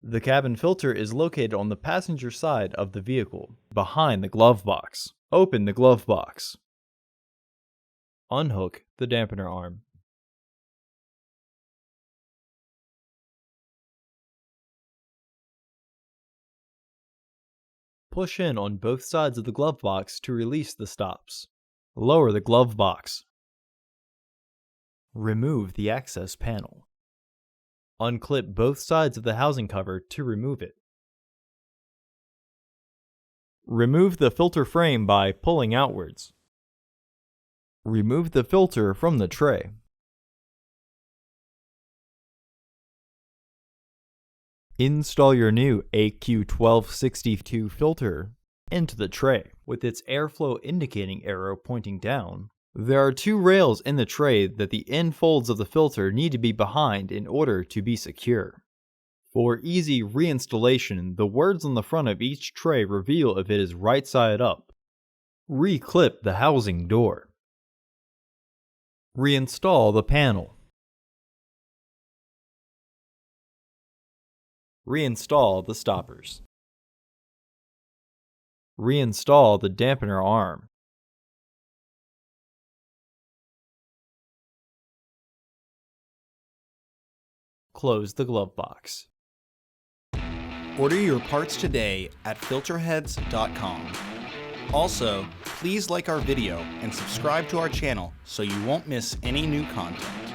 The cabin filter is located on the passenger side of the vehicle, behind the glove box. Open the glove box. Unhook the dampener arm. Push in on both sides of the glove box to release the stops. Lower the glove box. Remove the access panel. Unclip both sides of the housing cover to remove it. Remove the filter frame by pulling outwards. Remove the filter from the tray. Install your new AQ1262 filter into the tray with its airflow indicating arrow pointing down. There are two rails in the tray that the end folds of the filter need to be behind in order to be secure. For easy reinstallation, the words on the front of each tray reveal if it is right side up. Reclip the housing door. Reinstall the panel. Reinstall the stoppers. Reinstall the dampener arm. Close the glove box. Order your parts today at filterheads.com. Also, please like our video and subscribe to our channel so you won't miss any new content.